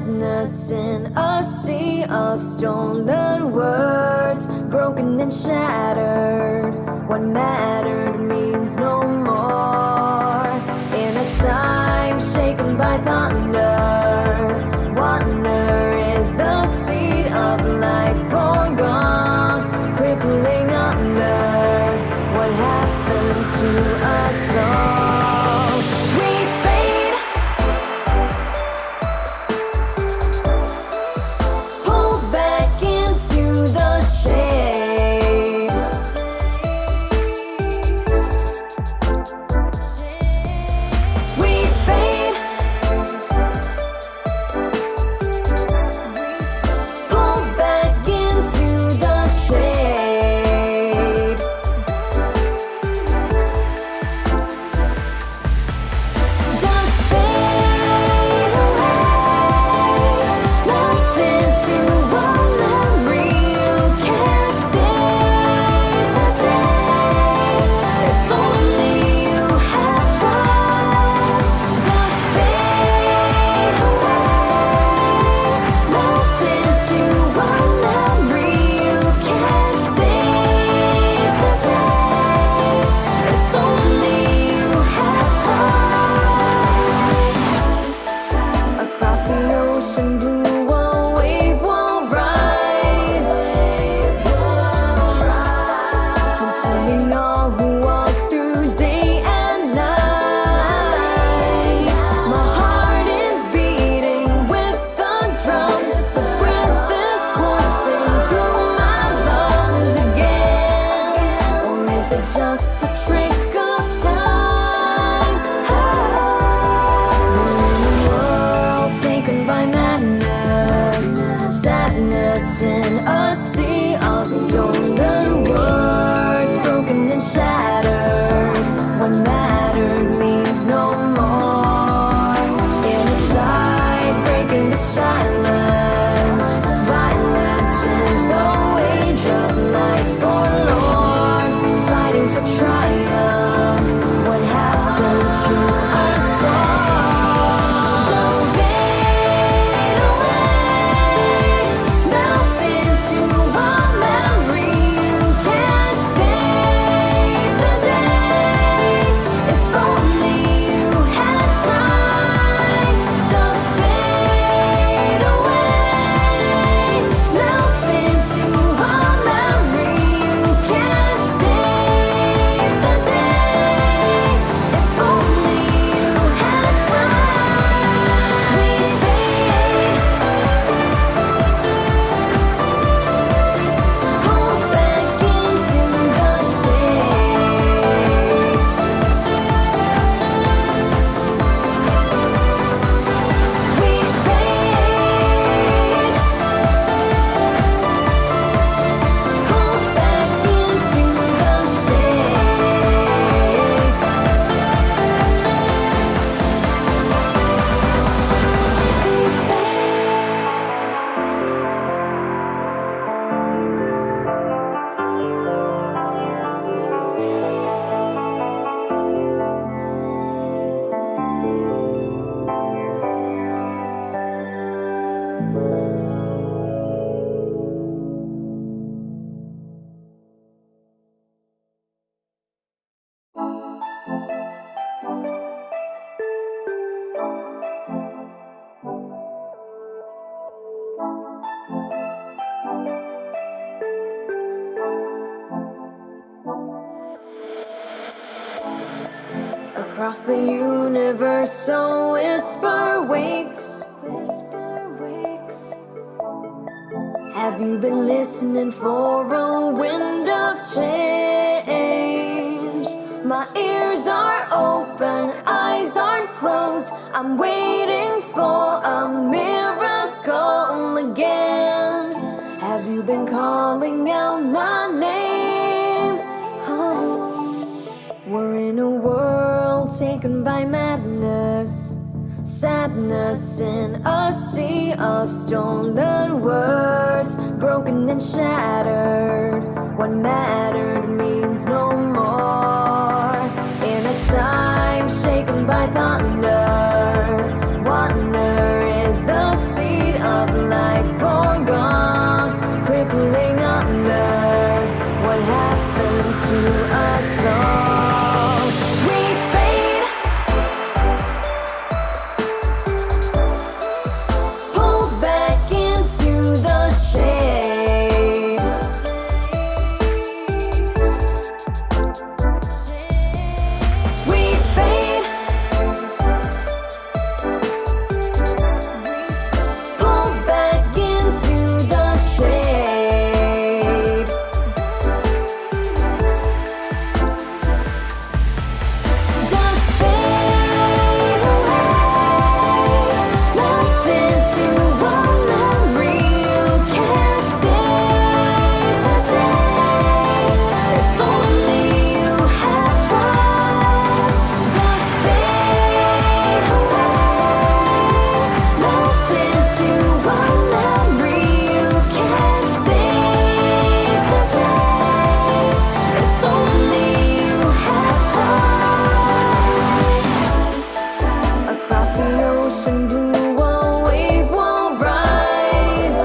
sadness in a sea of stolen words, broken and shattered. What mattered means no more. In a time shaken by thunder, wonder is the seed of life foregone, crippling under. What happened to us all? We fade, pulled back into the shade. We fade, pulled back into the shade. Just fade away, locked into a memory. You can't save the day. If only you had tried. Just fade away, locked into a memory. You can't save the day. If only you had tried. Across the ocean blue, a wave will rise, consuming all who walk through day and night. My heart is beating with the drums. The breath is coursing through my lungs again. Or is it just a trick of time? We're in a world taken by madness, sadness in a sea of stolen words, broken and shattered. What mattered means no more. In a tide breaking the silence, violence is the wage of life forlorn, fighting for triumph. What happened to us all? Just fade away, melt into a memory. You can't save the day. If only you had tried. Just fade away, melt into a memory. You can't save the day. If only you had tried. We fade, pulled back into the shade. We fade, pulled back into the Across the universe, a whisper wakes. Have you been listening for a wind of change? My ears are open, eyes aren't closed. I'm waiting for a miracle again. Have you been calling out my name? Oh. We're in a world taken by madness, sadness in a sea of stolen words, broken and shattered. What mattered means no more. In a time shaken by thunder, wonder is the sea the ocean blue, a wave will rise,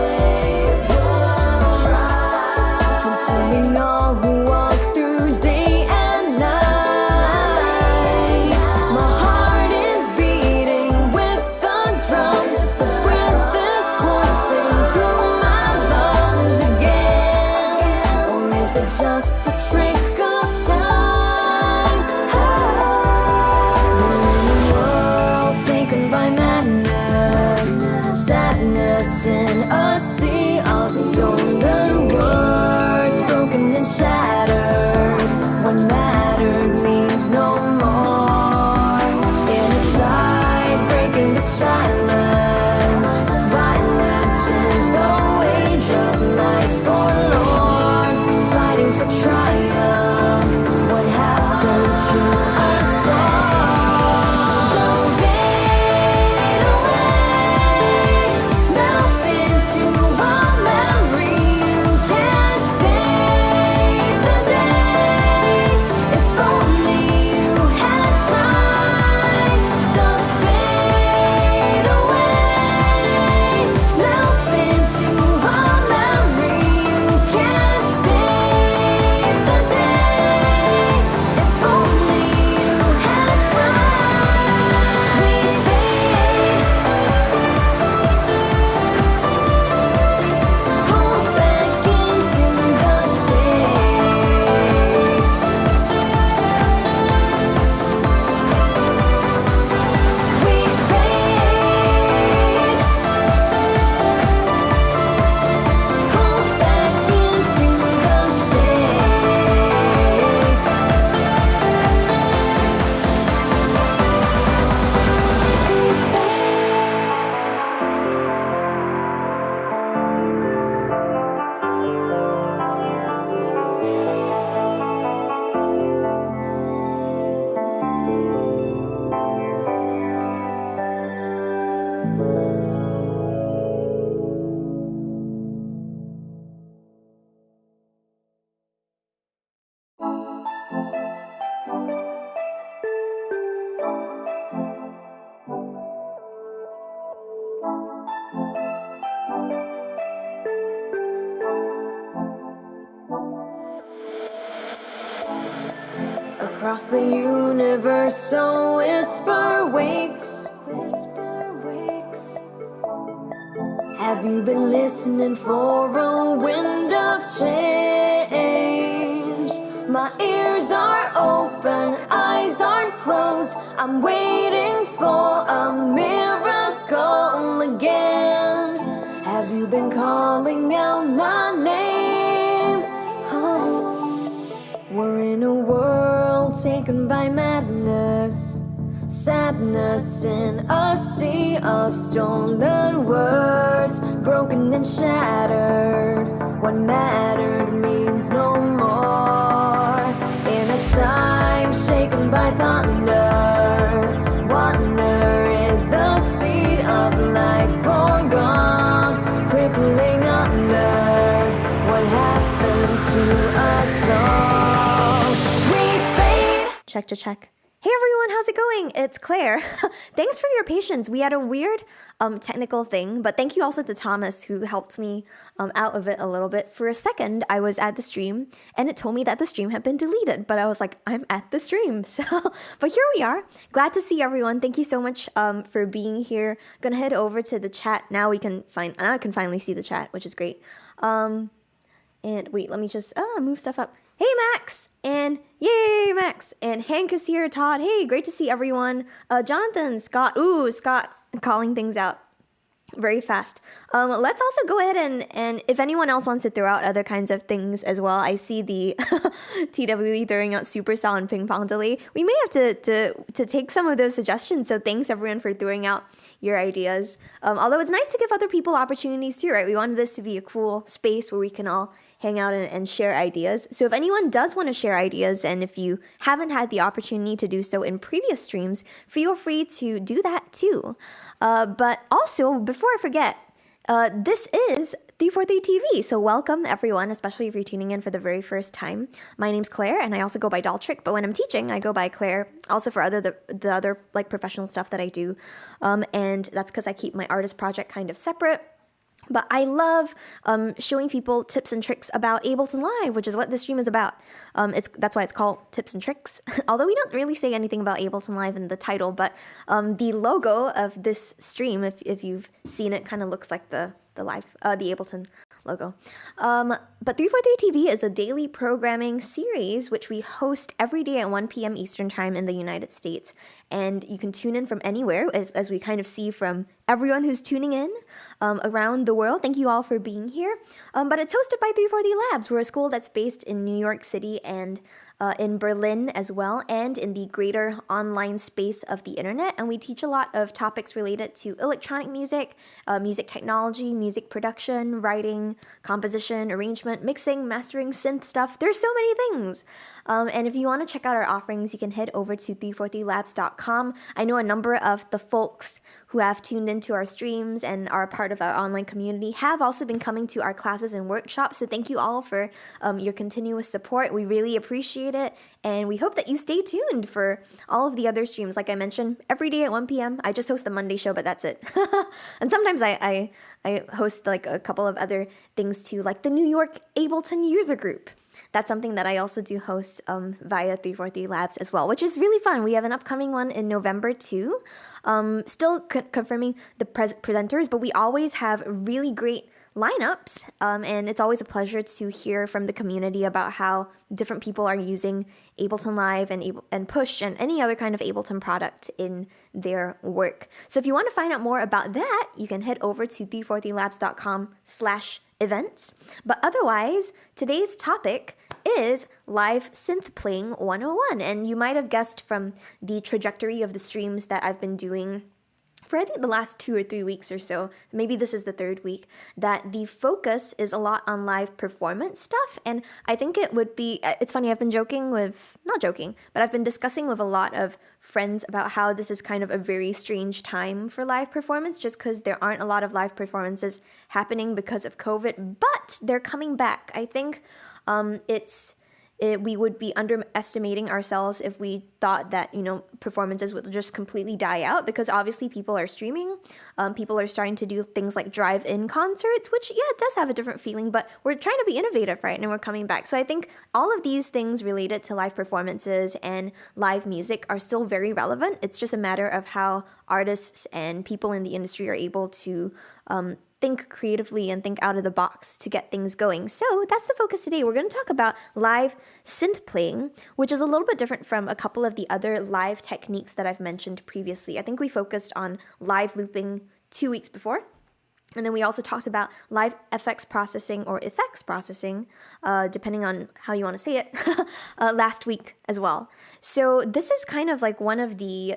consuming all who walk through day and night. My heart is beating with the drums, the breath is coursing through my lungs again. Or is it just a trick of time? We're in a world taken by madness, sadness in a sea of stolen words, broken and shattered. What mattered means no more. In a tide breaking the silence, violence is the wage of life forlorn, fighting for triumph. What happened to us all? Just fade away, melt into a memory. You can't save the day. If only you had tried. Just fade away, melt into a memory. You can't save the day. If only you had tried. We fade, pull back into the shade. We fade, pull back into the Across the universe, a whisper wakes. Have you been listening for a wind of change? My ears are open, eyes aren't closed. I'm waiting for a miracle again. Have you been calling out my name? Oh. We're in a world taken by madness, sadness in a sea of stolen words, broken and shattered. What mattered means no more. In a time shaken by thunder, wonder is the seed of life forgone, crippling under. What happened to us all? We fade. Check. Hey everyone, how's it going? It's Claire. Thanks for your patience. We had a weird technical thing, but thank you also to Thomas who helped me out of it a little bit. For a second, I was at the stream and it told me that the stream had been deleted, but I was like, I'm at the stream. So, but here we are. Glad to see everyone. Thank you so much for being here. Gonna head over to the chat. Now I can finally see the chat, which is great. And wait, let me just move stuff up. Hey Max! And yay, Max! And Hank is here, Todd. Hey, great to see everyone. Jonathan, Scott. Ooh, Scott calling things out very fast. Let's also go ahead and if anyone else wants to throw out other kinds of things as well. I see the TWE throwing out supercell and ping pong delay. We may have to take some of those suggestions. So thanks everyone for throwing out your ideas. Although it's nice to give other people opportunities too, right? We wanted this to be a cool space where we can all hang out and share ideas. So if anyone does want to share ideas, and if you haven't had the opportunity to do so in previous streams, feel free to do that too. But also, before I forget, This is 343 TV, so welcome everyone, especially if you're tuning in for the very first time. My name's Claire, and I also go by dolltr, but when I'm teaching, I go by Claire, also for the other like professional stuff that I do, and that's because I keep my artist project kind of separate. But I love showing people tips and tricks about Ableton Live, which is what this stream is about. That's why it's called Tips and Tricks. Although we don't really say anything about Ableton Live in the title, but the logo of this stream, if you've seen it, kind of looks like the Ableton logo. But 343 TV is a daily programming series which we host every day at 1 p.m. Eastern Time in the United States. And you can tune in from anywhere, as we kind of see from everyone who's tuning in around the world. Thank you all for being here. But it's hosted by 343 Labs. We're a school that's based in New York City and in Berlin as well, and in the greater online space of the internet. And we teach a lot of topics related to electronic music, music technology, music production, writing, composition, arrangement, mixing, mastering, synth stuff. There's so many things. And if you want to check out our offerings, you can head over to 343labs.com. I know a number of the folks who have tuned into our streams and are a part of our online community have also been coming to our classes and workshops. So thank you all for your continuous support. We really appreciate it. And we hope that you stay tuned for all of the other streams. Like I mentioned, every day at 1 p.m. I just host the Monday show, but that's it. And sometimes I host like a couple of other things too, like the New York Ableton user group. That's something that I also do host via 343 Labs as well, which is really fun. We have an upcoming one in November too. Still confirming the presenters, but we always have really great lineups, and it's always a pleasure to hear from the community about how different people are using Ableton Live and Push and any other kind of Ableton product in their work. So if you want to find out more about that, you can head over to 343labs.com/events. But otherwise, today's topic is live synth playing 101. And you might have guessed from the trajectory of the streams that I've been doing for I think the last 2 or 3 weeks or so, maybe this is the third week, that the focus is a lot on live performance stuff. And I think it would be, it's funny, I've been not joking, but I've been discussing with a lot of friends about how this is kind of a very strange time for live performance, just because there aren't a lot of live performances happening because of COVID, but they're coming back. I think we would be underestimating ourselves if we thought that, performances would just completely die out, because obviously people are streaming. People are starting to do things like drive-in concerts, which, it does have a different feeling, but we're trying to be innovative, right? And we're coming back. So I think all of these things related to live performances and live music are still very relevant. It's just a matter of how artists and people in the industry are able to think creatively and think out of the box to get things going. So that's the focus today. We're going to talk about live synth playing, which is a little bit different from a couple of the other live techniques that I've mentioned previously. I think we focused on live looping 2 weeks before. And then we also talked about live FX processing or effects processing, depending on how you want to say it, last week as well. So this is kind of like one of the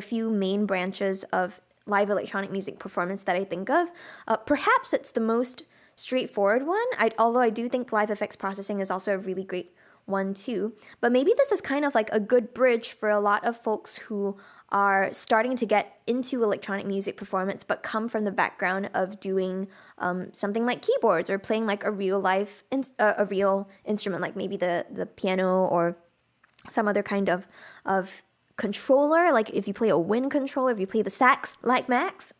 few main branches of live electronic music performance that I think of. Perhaps it's the most straightforward one, although I do think live effects processing is also a really great one too. But maybe this is kind of like a good bridge for a lot of folks who are starting to get into electronic music performance but come from the background of doing something like keyboards or playing like a real instrument, like maybe the piano or some other kind of controller, like if you play a wind controller, if you play the sax like Max,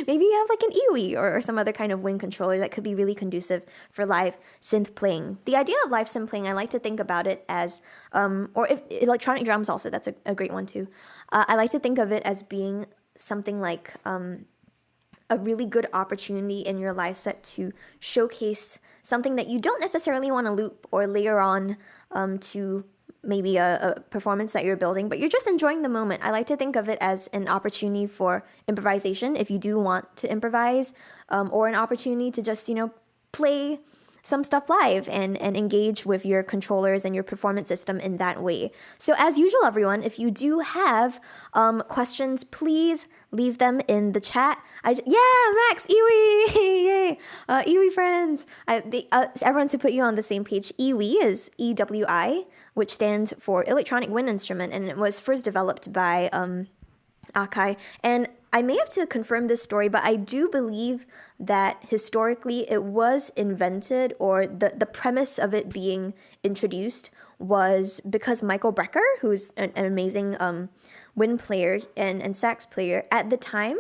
maybe you have like an EWI or some other kind of wind controller that could be really conducive for live synth playing. The idea of live synth playing, I like to think about it as, or if electronic drums also, that's a great one too. I like to think of it as being something like a really good opportunity in your live set to showcase something that you don't necessarily want to loop or layer on to maybe a performance that you're building, but you're just enjoying the moment. I like to think of it as an opportunity for improvisation if you do want to improvise, or an opportunity to just, play some stuff live and engage with your controllers and your performance system in that way. So as usual, everyone, if you do have questions, please leave them in the chat. Max, Iwi, yay, Iwi friends. Everyone to put you on the same page. Iwi is EWI, which stands for Electronic Wind Instrument, and it was first developed by Akai. And I may have to confirm this story, but I do believe that historically it was invented, or the premise of it being introduced was because Michael Brecker, who's an amazing wind player and sax player, at the time,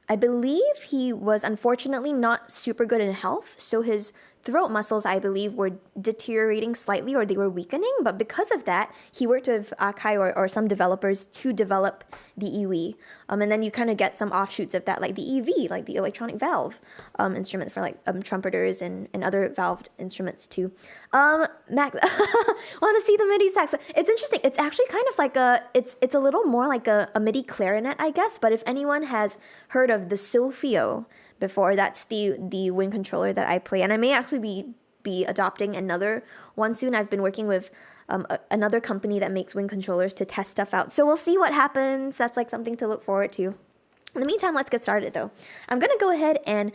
I believe he was unfortunately not super good in health, so his throat muscles, I believe, were deteriorating slightly, or they were weakening, but because of that, he worked with Akai or some developers to develop the EV. And then you kind of get some offshoots of that, like the EV, like the electronic valve instrument for like trumpeters and other valved instruments too. Max, want to see the MIDI sax? It's interesting. It's actually kind of like it's a little more like a MIDI clarinet, I guess, but if anyone has heard of the Silphio before, that's the wind controller that I play, and I may actually be adopting another one soon. I've been working with another company that makes wind controllers to test stuff out, so we'll see what happens. That's like something to look forward to. In the meantime, let's get started though. I'm gonna go ahead and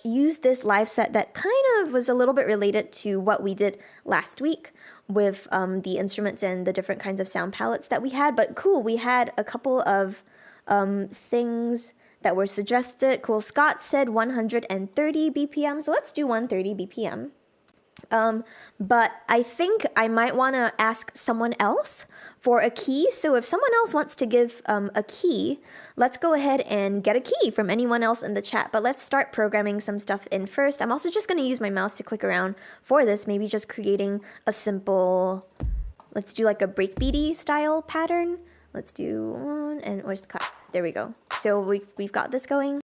use this live set that kind of was a little bit related to what we did last week with the instruments and the different kinds of sound palettes that we had. But cool, we had a couple of things that were suggested. Cool, Scott said 130 BPM, so let's do 130 BPM. But I think I might want to ask someone else for a key. So if someone else wants to give a key, let's go ahead and get a key from anyone else in the chat. But let's start programming some stuff in first. I'm also just going to use my mouse to click around for this, maybe just creating a simple, let's do like a breakbeaty style pattern. Let's do one, and where's the clap? There we go. So we've got this going.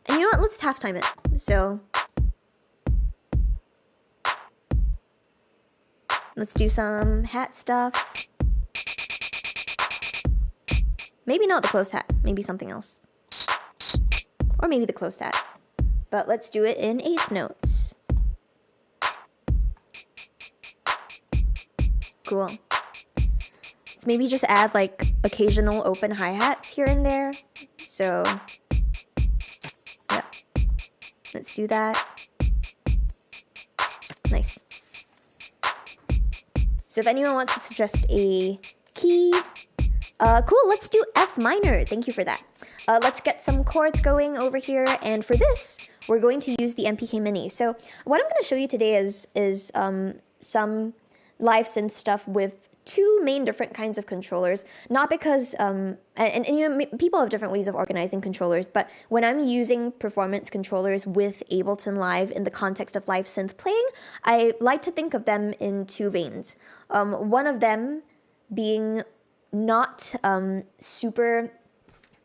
And you know what? Let's half time it. So let's do some hat stuff. Maybe not the closed hat. Maybe something else. Or maybe the closed hat. But let's do it in eighth notes. Cool. Let's maybe just add like occasional open hi-hats here and there. So, yeah. Let's do that. Nice. So if anyone wants to suggest a key, cool, let's do F minor. Thank you for that. Let's get some chords going over here. And for this, we're going to use the MPK Mini. So what I'm going to show you today is some live synth stuff with two main different kinds of controllers, not because and you know, people have different ways of organizing controllers, but when I'm using performance controllers with Ableton Live in the context of live synth playing, I like to think of them in two veins. One of them being not super,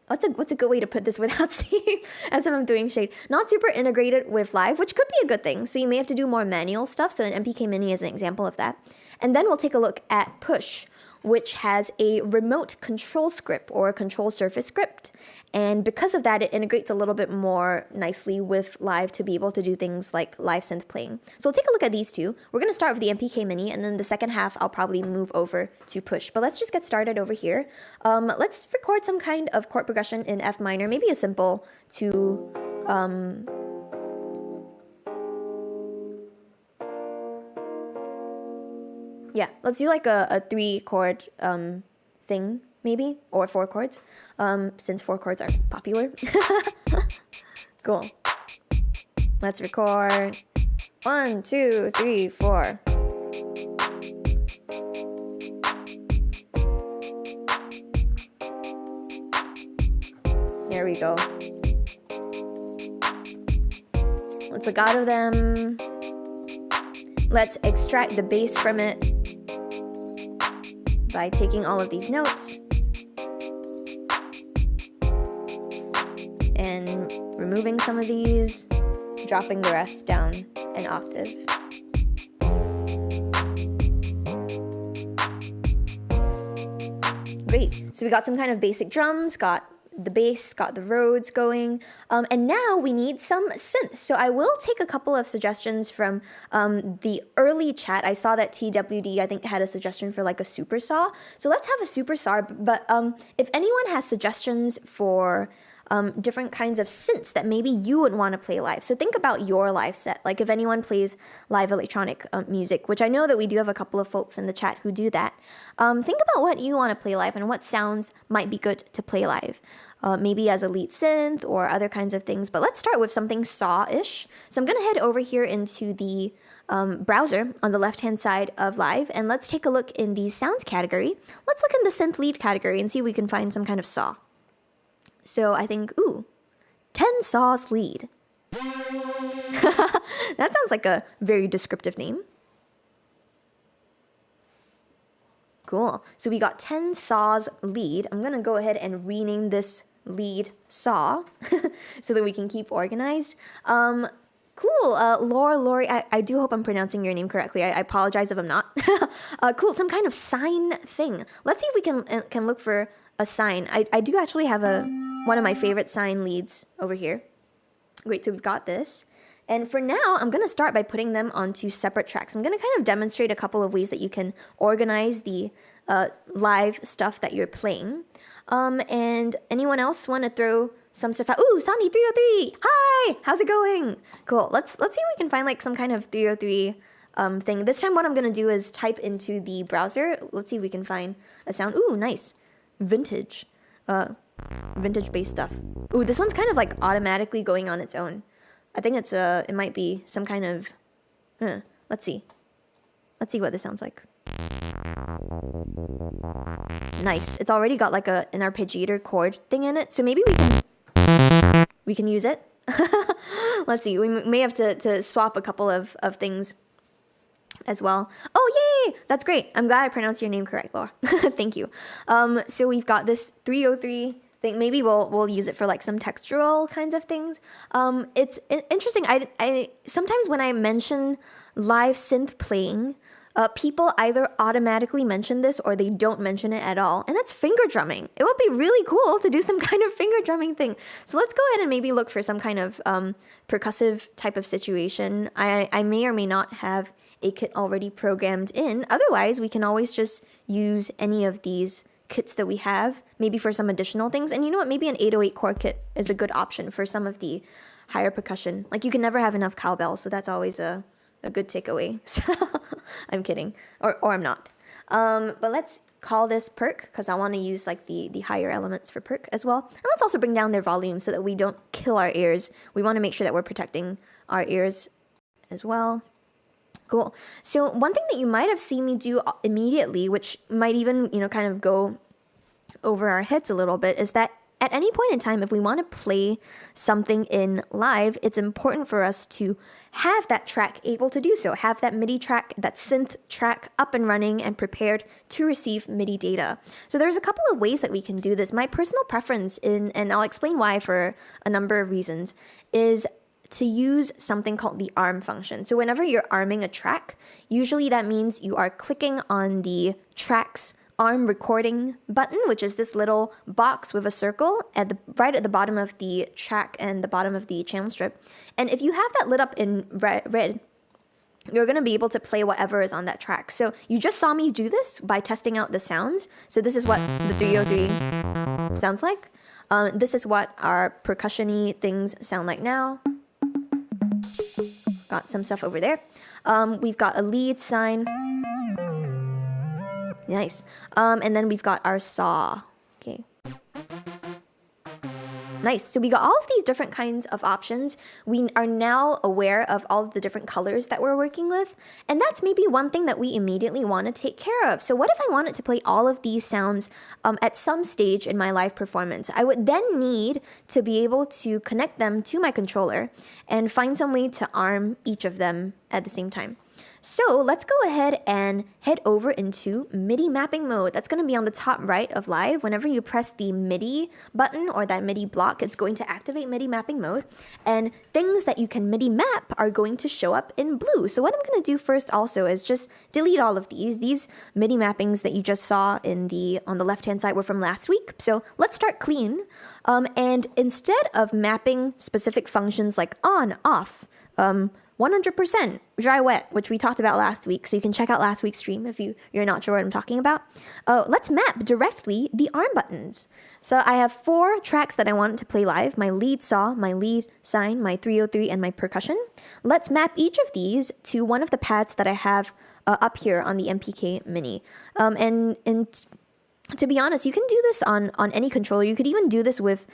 what's a good way to put this without seeing as if I'm doing shade? Not super integrated with live, which could be a good thing. So you may have to do more manual stuff. So an MPK Mini is an example of that. And then we'll take a look at Push, which has a remote control script or a control surface script. And because of that, it integrates a little bit more nicely with live to be able to do things like live synth playing. So we'll take a look at these two. We're going to start with the MPK Mini, and then the second half, I'll probably move over to Push. But let's just get started over here. Let's record some kind of chord progression in F minor, maybe a simple to... yeah, let's do like a 3-chord thing, maybe, or 4 chords, since 4 chords are popular. Cool. Let's record 1, 2, 3, 4. There we go. Let's look out of them. Let's extract the bass from it by taking all of these notes and removing some of these, dropping the rest down an octave. Great, so we got some kind of basic drums, got the bass, got the Rhodes going, and now we need some synths. So I will take a couple of suggestions from the early chat. I saw that TWD, I think, had a suggestion for like a super saw. So let's have a super saw, but if anyone has suggestions for different kinds of synths that maybe you would want to play live. So think about your live set. Like if anyone plays live electronic music, which I know that we do have a couple of folks in the chat who do that. Think about what you want to play live and what sounds might be good to play live. Maybe as a lead synth or other kinds of things. But let's start with something saw-ish. So I'm going to head over here into the browser on the left-hand side of Live, and let's take a look in the sounds category. Let's look in the synth lead category and see if we can find some kind of saw. So I think, 10 saws lead. That sounds like a very descriptive name. Cool. So we got 10 saws lead. I'm going to go ahead and rename this lead saw so that we can keep organized. Cool. Lori, I do hope I'm pronouncing your name correctly. I apologize if I'm not. Cool. Some kind of sine thing. Let's see if we can look for a sine. I do actually have one of my favorite sine leads over here. Great. So we've got this. And for now, I'm going to start by putting them onto separate tracks. I'm going to kind of demonstrate a couple of ways that you can organize the live stuff that you're playing. And anyone else want to throw some stuff out? Ooh, Sandy303! Hi! How's it going? Cool. Let's see if we can find like some kind of 303 thing. This time what I'm going to do is type into the browser. Let's see if we can find a sound. Ooh, nice. Vintage. Vintage-based stuff. Ooh, this one's kind of like automatically going on its own. I think it might be some kind of, let's see. Let's see what this sounds like. Nice. It's already got like an arpeggiator chord thing in it. So maybe we can use it. Let's see. We may have to swap a couple of things as well. Oh, yay! That's great. I'm glad I pronounced your name correct, Laura. Thank you. So we've got this 303 thing. Maybe we'll use it for like some textural kinds of things. It's interesting. I sometimes when I mention live synth playing, people either automatically mention this or they don't mention it at all, and that's finger drumming. It would be really cool to do some kind of finger drumming thing. So let's go ahead and maybe look for some kind of percussive type of situation. I may or may not have a kit already programmed in. Otherwise, we can always just use any of these kits that we have, maybe for some additional things. And you know what? Maybe an 808 core kit is a good option for some of the higher percussion. Like you can never have enough cowbell, so that's always a good takeaway. So I'm kidding, or I'm not. But let's call this perk because I want to use like the higher elements for perk as well. And let's also bring down their volume so that we don't kill our ears. We want to make sure that we're protecting our ears as well. Cool. So one thing that you might have seen me do immediately, which might even, kind of go over our heads a little bit, is that at any point in time, if we want to play something in live, it's important for us to have that track able to do so, have that MIDI track, that synth track up and running and prepared to receive MIDI data. So there's a couple of ways that we can do this. My personal preference, and I'll explain why for a number of reasons, is to use something called the arm function. So whenever you're arming a track, usually that means you are clicking on the track's arm recording button, which is this little box with a circle right at the bottom of the track and the bottom of the channel strip. And if you have that lit up in red, you're going to be able to play whatever is on that track. So you just saw me do this by testing out the sounds. So this is what the 303 sounds like. This is what our percussion-y things sound like now. Got some stuff over there. We've got a lead sign. Nice. And then we've got our saw. Okay. Nice. So we got all of these different kinds of options. We are now aware of all of the different colors that we're working with. And that's maybe one thing that we immediately want to take care of. So what if I wanted to play all of these sounds at some stage in my live performance? I would then need to be able to connect them to my controller and find some way to arm each of them at the same time. So let's go ahead and head over into MIDI mapping mode. That's going to be on the top right of Live. Whenever you press the MIDI button or that MIDI block, it's going to activate MIDI mapping mode. And things that you can MIDI map are going to show up in blue. So what I'm going to do first also is just delete all of these. These MIDI mappings that you just saw on the left-hand side were from last week. So let's start clean. And instead of mapping specific functions like on, off, 100% dry wet, which we talked about last week. So you can check out last week's stream if you're not sure what I'm talking about. Let's map directly the arm buttons. So I have 4 tracks that I want to play live: my lead saw, my lead sine, my 303, and my percussion. Let's map each of these to one of the pads that I have up here on the MPK Mini. And to be honest, you can do this on any controller. You could even do this with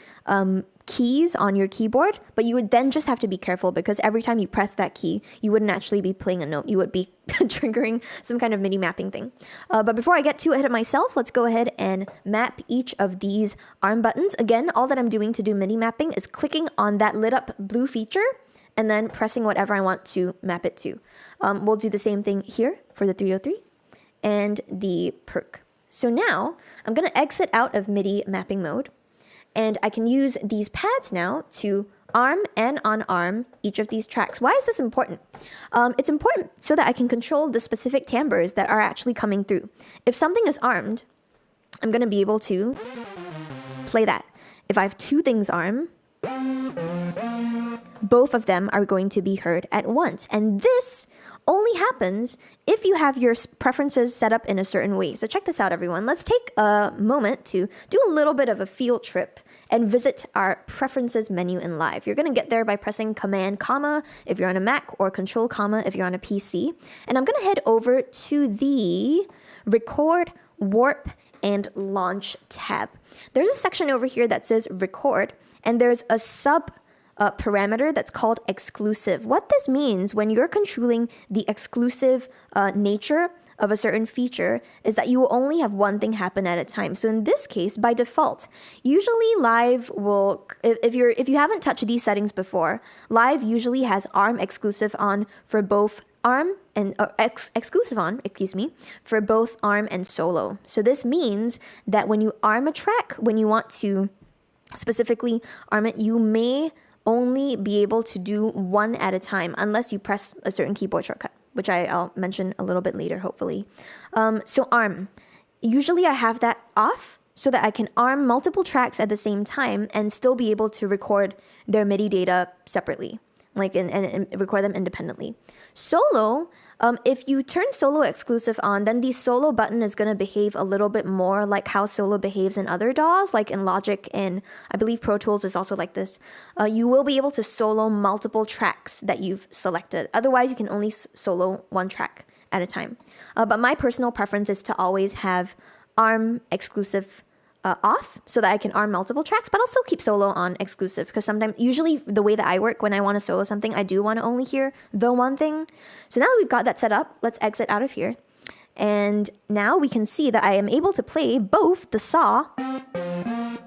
keys on your keyboard, but you would then just have to be careful because every time you press that key, you wouldn't actually be playing a note. You would be triggering some kind of MIDI mapping thing. But before I get too ahead of myself, let's go ahead and map each of these arm buttons. Again, all that I'm doing to do MIDI mapping is clicking on that lit up blue feature and then pressing whatever I want to map it to. We'll do the same thing here for the 303 and the perk. So now I'm going to exit out of MIDI mapping mode, and I can use these pads now to arm and unarm each of these tracks. Why is this important? It's important so that I can control the specific timbres that are actually coming through. If something is armed, I'm going to be able to play that. If I have 2 things armed, both of them are going to be heard at once. And this only happens if you have your preferences set up in a certain way. So check this out, everyone. Let's take a moment to do a little bit of a field trip and visit our preferences menu in Live. You're going to get there by pressing Command, comma, if you're on a Mac, or Control, comma, if you're on a PC. And I'm going to head over to the Record, Warp, and Launch tab. There's a section over here that says Record, and there's a sub parameter that's called exclusive. What this means when you're controlling the exclusive nature of a certain feature is that you will only have one thing happen at a time. So in this case, by default, usually Live will, if you haven't touched these settings before, Live usually has ARM exclusive on for both ARM and exclusive on, for both ARM and solo. So this means that when you arm a track, when you want to specifically arm it, you may only be able to do one at a time unless you press a certain keyboard shortcut, which I'll mention a little bit later, hopefully. So ARM. Usually I have that off so that I can arm multiple tracks at the same time and still be able to record their MIDI data separately, like and record them independently. Solo, if you turn solo exclusive on, then the solo button is going to behave a little bit more like how solo behaves in other DAWs, like in Logic, and I believe Pro Tools is also like this. You will be able to solo multiple tracks that you've selected. Otherwise, you can only solo one track at a time. But my personal preference is to always have ARM exclusive off so that I can arm multiple tracks, but I'll still keep solo on exclusive because sometimes, usually the way that I work when I want to solo something, I do want to only hear the one thing. So now that we've got that set up, let's exit out of here. And now we can see that I am able to play both the saw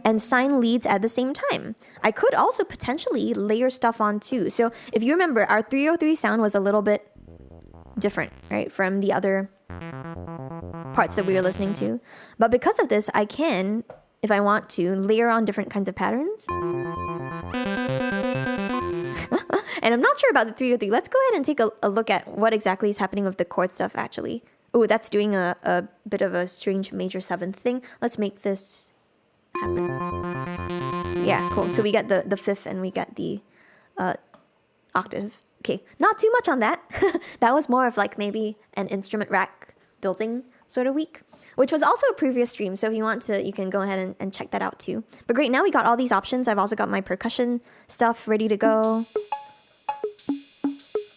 and sine leads at the same time. I could also potentially layer stuff on too. So if you remember, our 303 sound was a little bit different, right, from the other parts that we were listening to. But because of this, I can, if I want to, layer on different kinds of patterns. And I'm not sure about the 303. Let's go ahead and take a look at what exactly is happening with the chord stuff, actually. Oh, that's doing a bit of a strange major 7th thing. Let's make this happen. Yeah, cool. So we get the 5th and we get the octave. Okay, not too much on that. That was more of like maybe an instrument rack building sort of week, which was also a previous stream. So if you want to, you can go ahead and check that out too. But great, now we got all these options. I've also got my percussion stuff ready to go.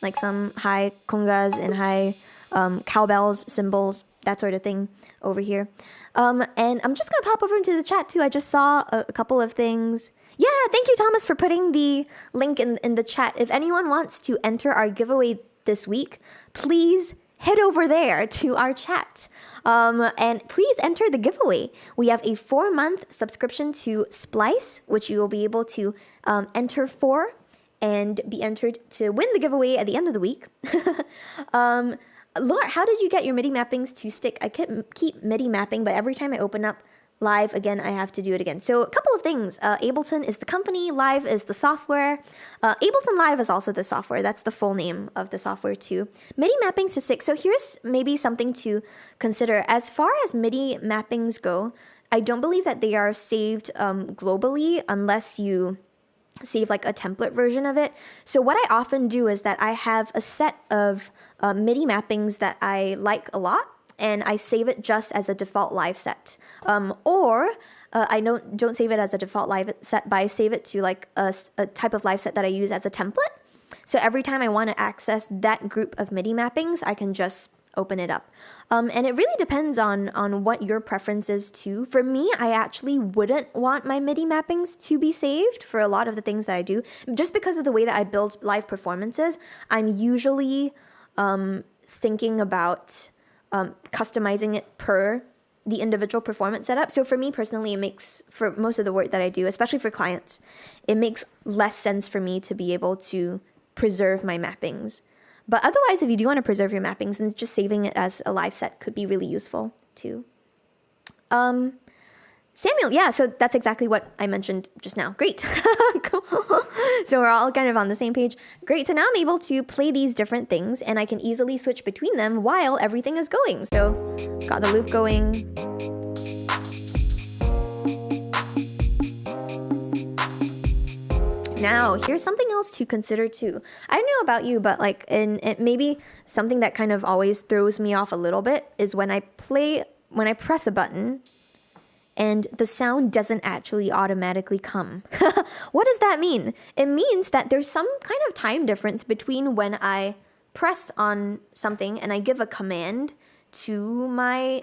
Like some high congas and high cowbells, cymbals, that sort of thing over here. And I'm just going to pop over into the chat too. I just saw a couple of things. Yeah, thank you, Thomas, for putting the link in the chat. If anyone wants to enter our giveaway this week, please head over there to our chat. And please enter the giveaway. We have a 4-month subscription to Splice, which you will be able to enter for and be entered to win the giveaway at the end of the week. Laura, how did you get your MIDI mappings to stick? I keep MIDI mapping, but every time I open up Live again, I have to do it again. So a couple of things. Ableton is the company, Live is the software. Ableton Live is also the software. That's the full name of the software too. MIDI mappings to stick. So here's maybe something to consider. As far as MIDI mappings go, I don't believe that they are saved globally unless you save like a template version of it. So what I often do is that I have a set of MIDI mappings that I like a lot, and I save it just as a default live set. Or I don't save it as a default live set, but I save it to like a type of live set that I use as a template. So every time I want to access that group of MIDI mappings, I can just open it up. And it really depends on what your preference is too. For me, I actually wouldn't want my MIDI mappings to be saved for a lot of the things that I do. Just because of the way that I build live performances, I'm usually thinking about customizing it per the individual performance setup. So for me personally, it makes, for most of the work that I do, especially for clients, it makes less sense for me to be able to preserve my mappings. But otherwise, if you do want to preserve your mappings, then just saving it as a live set could be really useful too. Samuel, yeah, so that's exactly what I mentioned just now. Great. Cool. So we're all kind of on the same page. Great, so now I'm able to play these different things and I can easily switch between them while everything is going. So got the loop going. Now, here's something else to consider too. I don't know about you, but like, maybe something that kind of always throws me off a little bit is when I press a button and the sound doesn't actually automatically come. What does that mean? It means that there's some kind of time difference between when I press on something and I give a command to my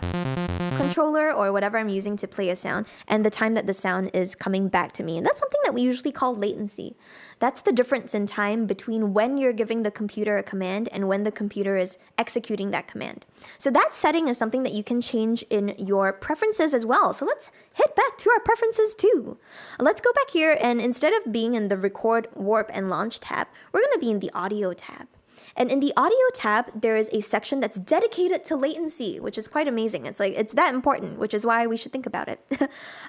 controller or whatever I'm using to play a sound, and the time that the sound is coming back to me. And that's something that we usually call latency. That's the difference in time between when you're giving the computer a command and when the computer is executing that command. So that setting is something that you can change in your preferences as well. So let's head back to our preferences too. Let's go back here, and instead of being in the record, warp, and launch tab, we're going to be in the audio tab. And in the audio tab, there is a section that's dedicated to latency, which is quite amazing. It's like, it's that important, which is why we should think about it.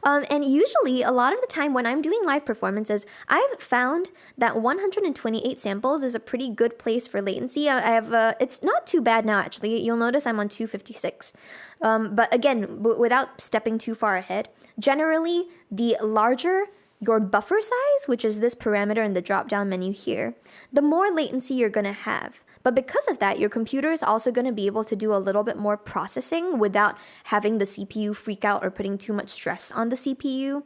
And usually, a lot of the time when I'm doing live performances, I've found that 128 samples is a pretty good place for latency. It's not too bad now, actually. You'll notice I'm on 256. But again, without stepping too far ahead, generally, the larger your buffer size, which is this parameter in the drop-down menu here, the more latency you're going to have. But because of that, your computer is also going to be able to do a little bit more processing without having the CPU freak out or putting too much stress on the CPU.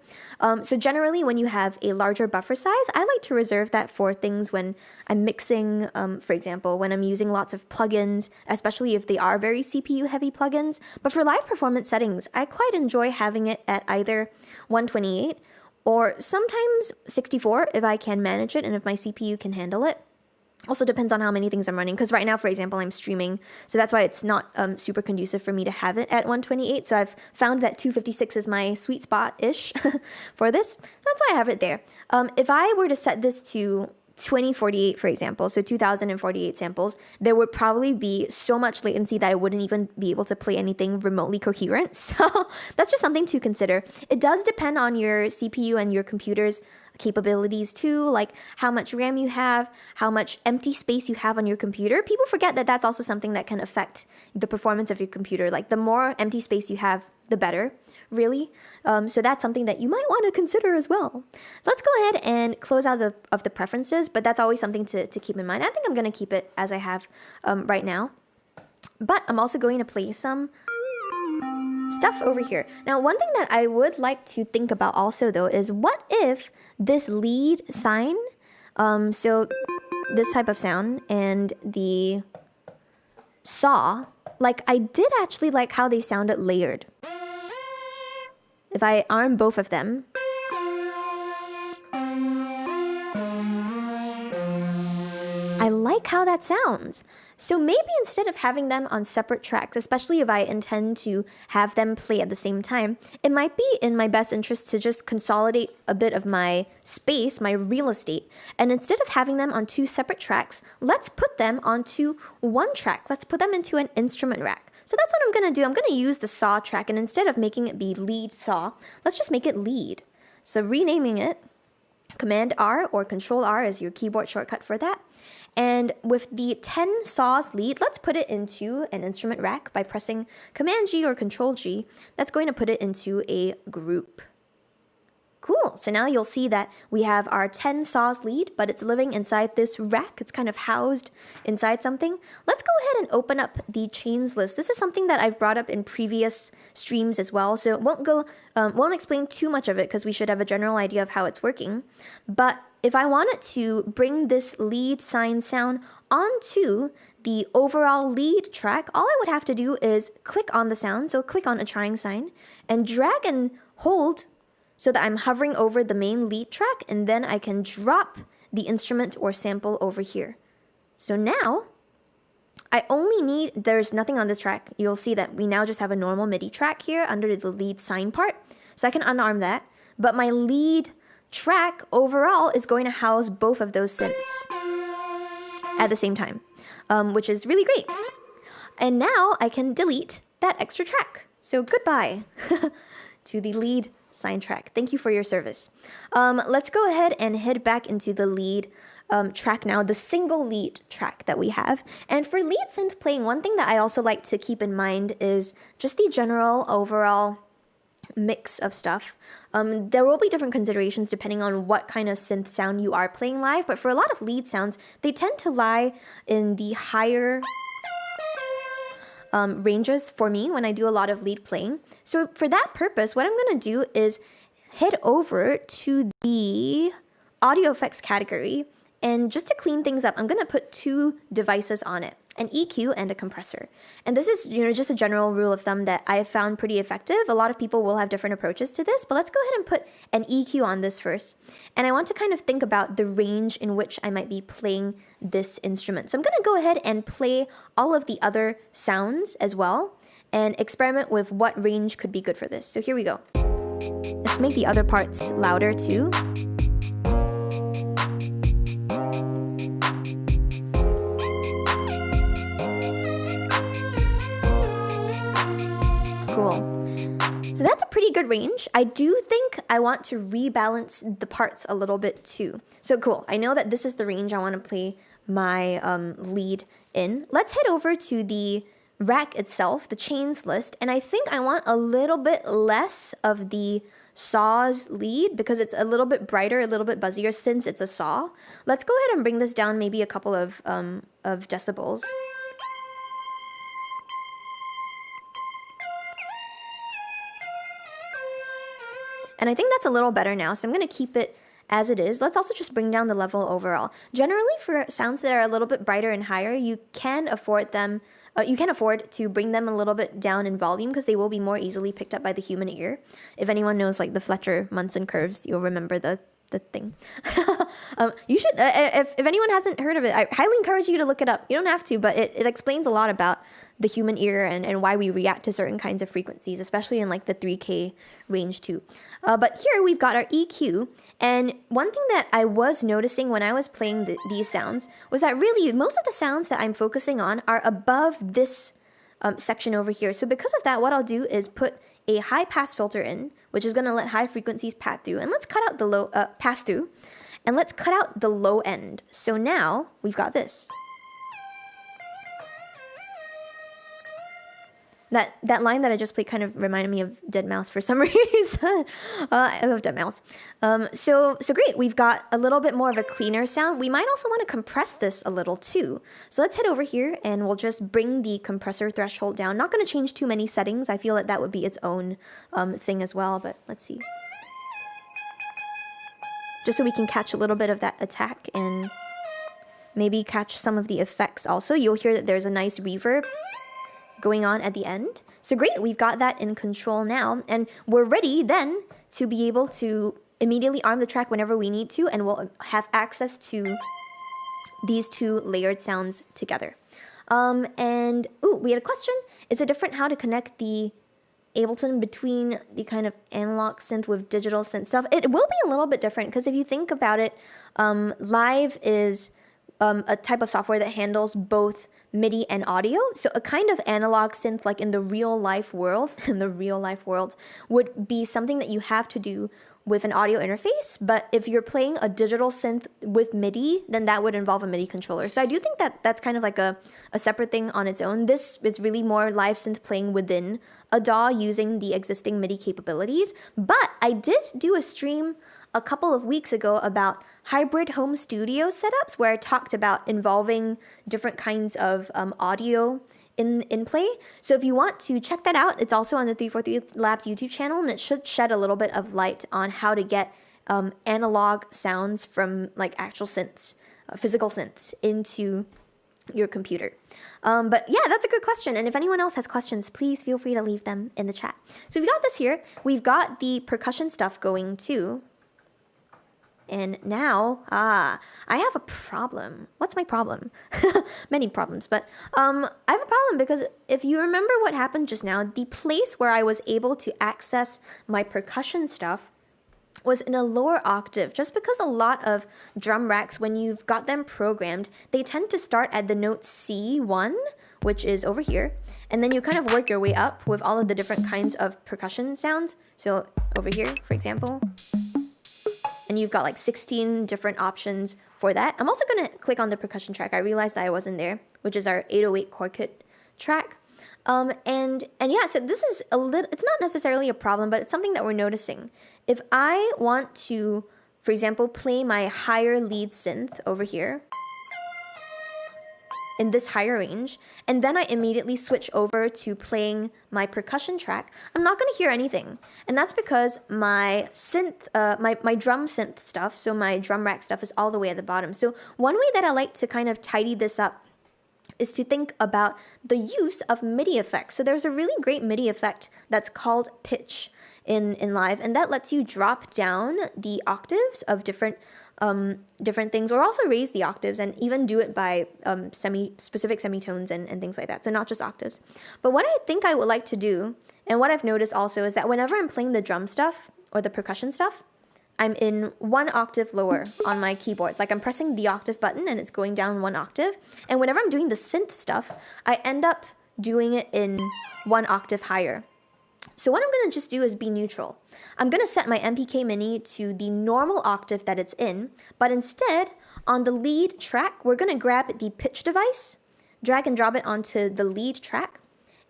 So generally, when you have a larger buffer size, I like to reserve that for things when I'm mixing, for example, when I'm using lots of plugins, especially if they are very CPU-heavy plugins. But for live performance settings, I quite enjoy having it at either 128 or sometimes 64 if I can manage it and if my CPU can handle it. Also depends on how many things I'm running, because right now, for example, I'm streaming, so that's why it's not super conducive for me to have it at 128. So I've found that 256 is my sweet spot-ish for this. So that's why I have it there. If I were to set this to 2048, for example, so 2048 samples, there would probably be so much latency that I wouldn't even be able to play anything remotely coherent. So that's just something to consider. It does depend on your CPU and your computer's capabilities too, like how much RAM you have, how much empty space you have on your computer. People forget that that's also something that can affect the performance of your computer. Like the more empty space you have, the better, really. So that's something that you might want to consider as well. Let's go ahead and close out of the preferences, but that's always something to keep in mind. I think I'm going to keep it as I have right now. But I'm also going to play some stuff over here. Now, one thing that I would like to think about also, though, is what if this lead sign, so this type of sound, and the saw, like I did actually like how they sounded layered. If I arm both of them, I like how that sounds. So maybe instead of having them on separate tracks, especially if I intend to have them play at the same time, it might be in my best interest to just consolidate a bit of my space, my real estate. And instead of having them on two separate tracks, let's put them onto one track. Let's put them into an instrument rack. So that's what I'm going to do. I'm going to use the saw track, and instead of making it be lead saw, let's just make it lead. So renaming it, Command R or Control R is your keyboard shortcut for that. And with the 10 saws lead, let's put it into an instrument rack by pressing Command G or Control G. That's going to put it into a group. Cool. So now you'll see that we have our 10 saws lead, but it's living inside this rack. It's kind of housed inside something. Let's go ahead and open up the chains list. This is something that I've brought up in previous streams as well, so it won't explain too much of it because we should have a general idea of how it's working. But if I wanted to bring this lead sine sound onto the overall lead track, all I would have to do is click on the sound, so click on a trying sign, and drag and hold so that I'm hovering over the main lead track, and then I can drop the instrument or sample over here. So now, there's nothing on this track. You'll see that we now just have a normal MIDI track here under the lead sine part. So I can unarm that, but my lead track overall is going to house both of those synths at the same time, which is really great. And now I can delete that extra track. So goodbye to the lead sine track. Thank you for your service. Let's go ahead and head back into the lead track now, the single lead track that we have. And for lead synth playing, one thing that I also like to keep in mind is just the general overall mix of stuff. There will be different considerations depending on what kind of synth sound you are playing live, but for a lot of lead sounds, they tend to lie in the higher ranges for me when I do a lot of lead playing. So for that purpose, what I'm going to do is head over to the audio effects category, and just to clean things up, I'm going to put two devices on it, an EQ and a compressor. And this is, just a general rule of thumb that I have found pretty effective. A lot of people will have different approaches to this, but let's go ahead and put an EQ on this first. And I want to kind of think about the range in which I might be playing this instrument. So I'm going to go ahead and play all of the other sounds as well and experiment with what range could be good for this. So here we go. Let's make the other parts louder too. Cool. So that's a pretty good range. I do think I want to rebalance the parts a little bit too. So cool. I know that this is the range I want to play my lead in. Let's head over to the rack itself, the chains list, and I think I want a little bit less of the saw's lead because it's a little bit brighter, a little bit buzzier since it's a saw. Let's go ahead and bring this down maybe a couple of decibels. And I think that's a little better now, so I'm going to keep it as it is. Let's also just bring down the level overall. Generally, for sounds that are a little bit brighter and higher, you can afford to bring them a little bit down in volume because they will be more easily picked up by the human ear. If anyone knows like the Fletcher-Munson curves, you'll remember the thing. You should, if anyone hasn't heard of it, I highly encourage you to look it up. You don't have to, but it explains a lot about the human ear and why we react to certain kinds of frequencies, especially in like the 3K range too. But here we've got our EQ, and one thing that I was noticing when I was playing these sounds was that really most of the sounds that I'm focusing on are above this section over here. So because of that, what I'll do is put a high pass filter in, which is going to let high frequencies pass through, and let's cut out the low pass through, and let's cut out the low end. So now we've got this. That line that I just played kind of reminded me of deadmau5 for some reason. I love deadmau5. So great. We've got a little bit more of a cleaner sound. We might also want to compress this a little too. So let's head over here and we'll just bring the compressor threshold down. Not going to change too many settings. I feel like that would be its own thing as well, but let's see. Just so we can catch a little bit of that attack and maybe catch some of the effects also. You'll hear that there's a nice reverb going on at the end. So great, we've got that in control now, and we're ready then to be able to immediately arm the track whenever we need to, and we'll have access to these two layered sounds together. We had a question. Is it different how to connect the Ableton between the kind of analog synth with digital synth stuff? It will be a little bit different because if you think about it, Live is a type of software that handles both MIDI and audio. So a kind of analog synth, like in the real life world, would be something that you have to do with an audio interface. But if you're playing a digital synth with MIDI, then that would involve a MIDI controller. So I do think that that's kind of like a separate thing on its own. This is really more live synth playing within a DAW using the existing MIDI capabilities. But I did do a stream a couple of weeks ago about hybrid home studio setups where I talked about involving different kinds of audio in play. So if you want to check that out, it's also on the 343 Labs YouTube channel, and it should shed a little bit of light on how to get analog sounds from like actual synths, physical synths, into your computer. But yeah, that's a good question. And if anyone else has questions, please feel free to leave them in the chat. So we got this here. We've got the percussion stuff going too. And now, I have a problem. What's my problem? Many problems, but I have a problem because if you remember what happened just now, the place where I was able to access my percussion stuff was in a lower octave, just because a lot of drum racks, when you've got them programmed, they tend to start at the note C1, which is over here, and then you kind of work your way up with all of the different kinds of percussion sounds. So over here, for example, and you've got like 16 different options for that. I'm also going to click on the percussion track. I realized that I wasn't there, which is our 808 chord kit track. And yeah, so this is it's not necessarily a problem, but it's something that we're noticing. If I want to, for example, play my higher lead synth over here, in this higher range, and then I immediately switch over to playing my percussion track, I'm not going to hear anything. And that's because my synth, my drum synth stuff, so my drum rack stuff, is all the way at the bottom. So one way that I like to kind of tidy this up is to think about the use of MIDI effects. So there's a really great MIDI effect that's called pitch in Live, and that lets you drop down the octaves of different things, or also raise the octaves and even do it by specific semitones and things like that. So not just octaves. But what I think I would like to do, and what I've noticed also, is that whenever I'm playing the drum stuff or the percussion stuff, I'm in one octave lower on my keyboard. Like I'm pressing the octave button and it's going down one octave. And whenever I'm doing the synth stuff, I end up doing it in one octave higher. So what I'm going to just do is be neutral. I'm going to set my MPK Mini to the normal octave that it's in, but instead, on the lead track, we're going to grab the pitch device, drag and drop it onto the lead track,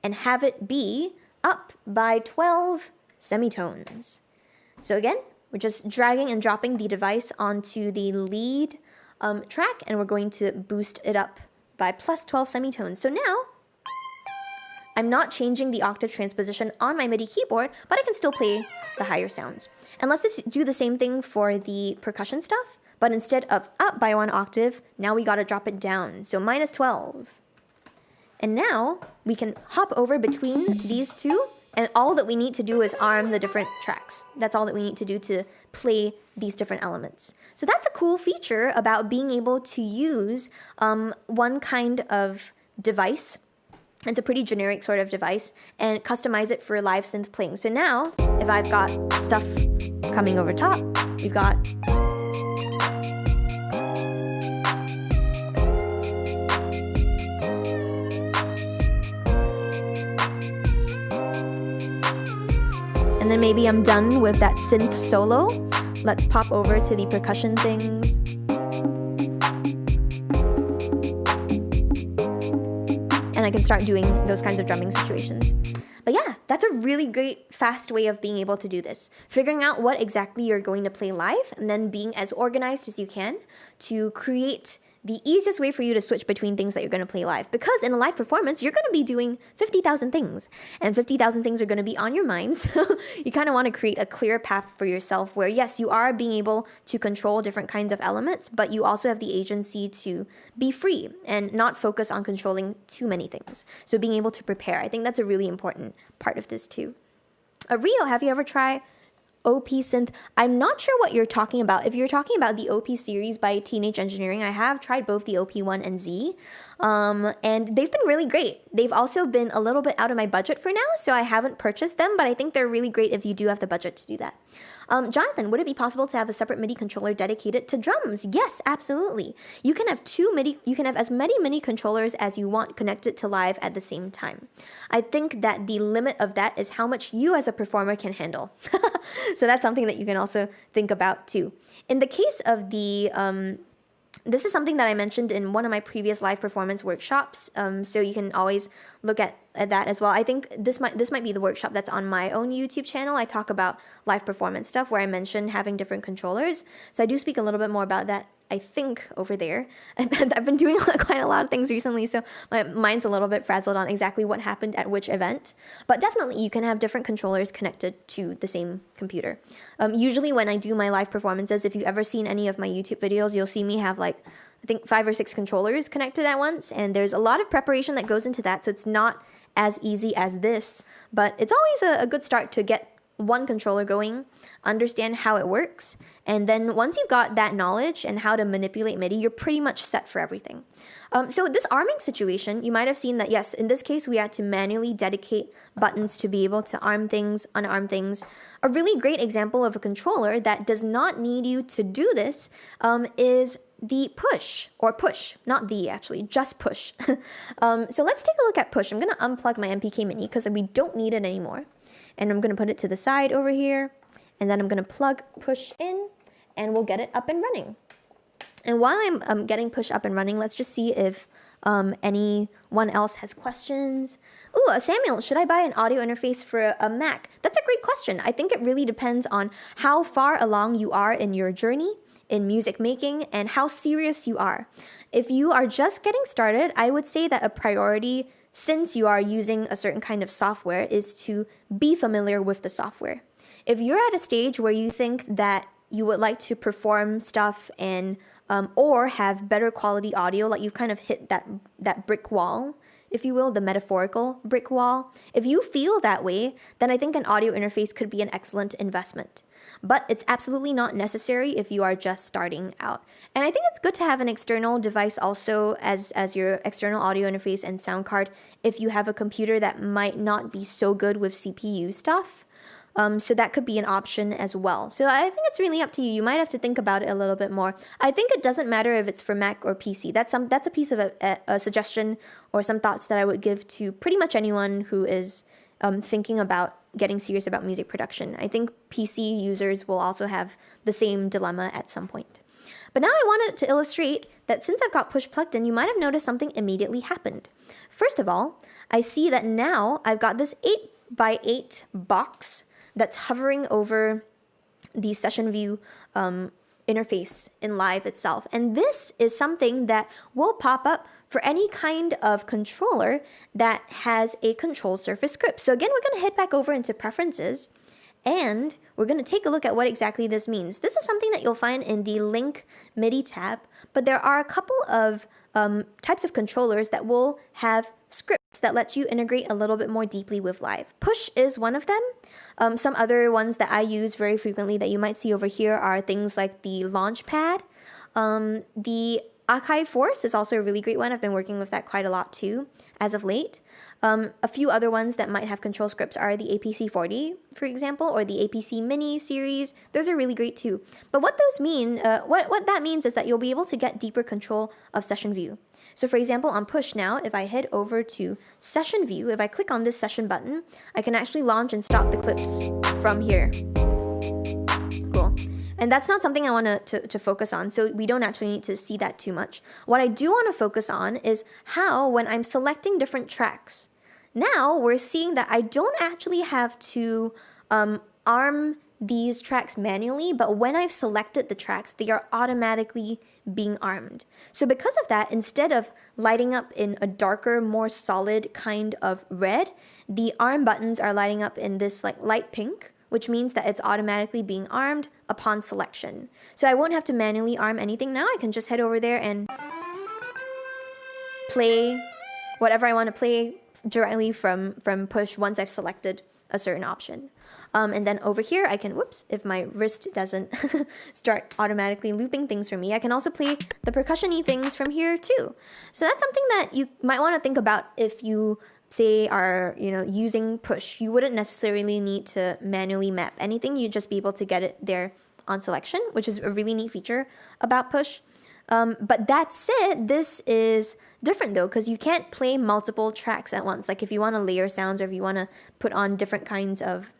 and have it be up by 12 semitones. So again, we're just dragging and dropping the device onto the lead track, and we're going to boost it up by plus 12 semitones. So now, I'm not changing the octave transposition on my MIDI keyboard, but I can still play the higher sounds. And let's just do the same thing for the percussion stuff, but instead of up by one octave, now we gotta drop it down, so minus 12. And now we can hop over between these two, and all that we need to do is arm the different tracks. That's all that we need to do to play these different elements. So that's a cool feature about being able to use one kind of device. It's a pretty generic sort of device, and customize it for live synth playing. So now, if I've got stuff coming over top, we've got and then maybe I'm done with that synth solo. Let's pop over to the percussion things. And I can start doing those kinds of drumming situations. But yeah, that's a really great, fast way of being able to do this. Figuring out what exactly you're going to play live, and then being as organized as you can to create the easiest way for you to switch between things that you're going to play live. Because in a live performance, you're going to be doing 50,000 things, and 50,000 things are going to be on your mind. So you kind of want to create a clear path for yourself where, yes, you are being able to control different kinds of elements, but you also have the agency to be free and not focus on controlling too many things. So being able to prepare, I think that's a really important part of this too. Rio, have you ever tried OP Synth? I'm not sure what you're talking about. If you're talking about the OP series by Teenage Engineering, I have tried both the OP1 and Z. And they've been really great. They've also been a little bit out of my budget for now, so I haven't purchased them, but I think they're really great if you do have the budget to do that. Jonathan, would it be possible to have a separate MIDI controller dedicated to drums? Yes, absolutely. You can have you can have as many MIDI controllers as you want connected to live at the same time. I think that the limit of that is how much you as a performer can handle. So that's something that you can also think about too. In the case of the this is something that I mentioned in one of my previous live performance workshops, so you can always look at that as well. I think this might be the workshop that's on my own YouTube channel. I talk about live performance stuff where I mention having different controllers. So I do speak a little bit more about that, I think, over there. And I've been doing quite a lot of things recently, so my mind's a little bit frazzled on exactly what happened at which event. But definitely you can have different controllers connected to the same computer. Usually when I do my live performances, if you've ever seen any of my YouTube videos, you'll see me have I think 5 or 6 controllers connected at once, and there's a lot of preparation that goes into that, so it's not as easy as this, but it's always a good start to get one controller going, understand how it works, and then once you've got that knowledge and how to manipulate MIDI, you're pretty much set for everything. So this arming situation, you might have seen that, yes, in this case, we had to manually dedicate buttons to be able to arm things, unarm things. A really great example of a controller that does not need you to do this is the push, or push, not the actually, just push. So let's take a look at push. I'm going to unplug my MPK Mini because we don't need it anymore. And I'm going to put it to the side over here. And then I'm going to plug push in and we'll get it up and running. And while I'm getting push up and running, let's just see if anyone else has questions. Ooh, Samuel, should I buy an audio interface for a Mac? That's a great question. I think it really depends on how far along you are in your journey in music making and how serious you are. If you are just getting started, I would say that a priority, since you are using a certain kind of software, is to be familiar with the software. If you're at a stage where you think that you would like to perform stuff and or have better quality audio, like you've kind of hit that brick wall, if you will, the metaphorical brick wall, if you feel that way, then I think an audio interface could be an excellent investment. But it's absolutely not necessary if you are just starting out. And I think it's good to have an external device also as your external audio interface and sound card if you have a computer that might not be so good with CPU stuff. So that could be an option as well. So I think it's really up to you. You might have to think about it a little bit more. I think it doesn't matter if it's for Mac or PC. That's a piece of a suggestion or some thoughts that I would give to pretty much anyone who is thinking about getting serious about music production. I think PC users will also have the same dilemma at some point. But now I wanted to illustrate that since I've got push plugged in, you might have noticed something immediately happened. First of all, I see that now I've got this 8x8 box that's hovering over the session view interface in Live itself. And this is something that will pop up for any kind of controller that has a control surface script. So again, we're going to head back over into preferences and we're going to take a look at what exactly this means. This is something that you'll find in the link MIDI tab, but there are a couple of types of controllers that will have scripts that let you integrate a little bit more deeply with Live. Push is one of them. Some other ones that I use very frequently that you might see over here are things like the Launchpad. The Archive Force is also a really great one. I've been working with that quite a lot too as of late. A few other ones that might have control scripts are the APC40, for example, or the APC Mini series. Those are really great too. But what those mean, what that means is that you'll be able to get deeper control of session view. So for example, on Push now, if I head over to session view, if I click on this session button, I can actually launch and stop the clips from here. Cool. And that's not something I want to focus on, so we don't actually need to see that too much. What I do want to focus on is how, when I'm selecting different tracks, now we're seeing that I don't actually have to arm these tracks manually, but when I've selected the tracks, they are automatically being armed. So because of that, instead of lighting up in a darker, more solid kind of red, the arm buttons are lighting up in this like light pink, which means that it's automatically being armed upon selection. So I won't have to manually arm anything now. I can just head over there and play whatever I want to play directly from Push once I've selected a certain option. And then over here, I can, whoops, if my wrist doesn't start automatically looping things for me, I can also play the percussion-y things from here too. So that's something that you might want to think about if you say are, using Push. You wouldn't necessarily need to manually map anything. You'd just be able to get it there on selection, which is a really neat feature about Push. But that said, this is different though, because you can't play multiple tracks at once. Like if you want to layer sounds or if you want to put on different kinds of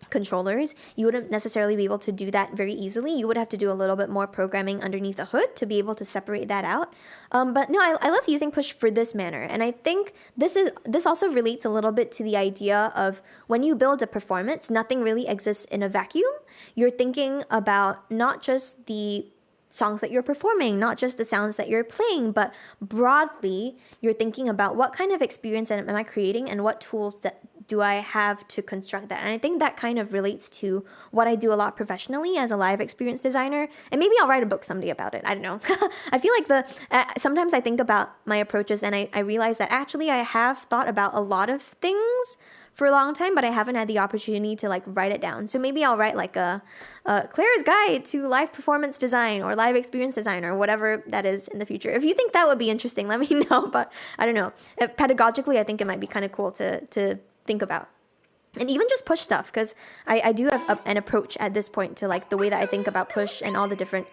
controllers, you wouldn't necessarily be able to do that very easily. You would have to do a little bit more programming underneath the hood to be able to separate that out. But no, I love using Push for this manner. And I think this also relates a little bit to the idea of when you build a performance, nothing really exists in a vacuum. You're thinking about not just the songs that you're performing, not just the sounds that you're playing, but broadly, you're thinking about what kind of experience am I creating and what tools do I have to construct that. And I think that kind of relates to what I do a lot professionally as a live experience designer. And maybe I'll write a book someday about it. I don't know. I feel like sometimes I think about my approaches and I realize that actually I have thought about a lot of things for a long time, but I haven't had the opportunity to like write it down. So maybe I'll write like a Claire's Guide to Live Performance Design or Live Experience Design or whatever that is in the future. If you think that would be interesting, let me know. But I don't know. Pedagogically, I think it might be kind of cool to think about. And even just Push stuff, because I do have an approach at this point to like the way that I think about Push and all the different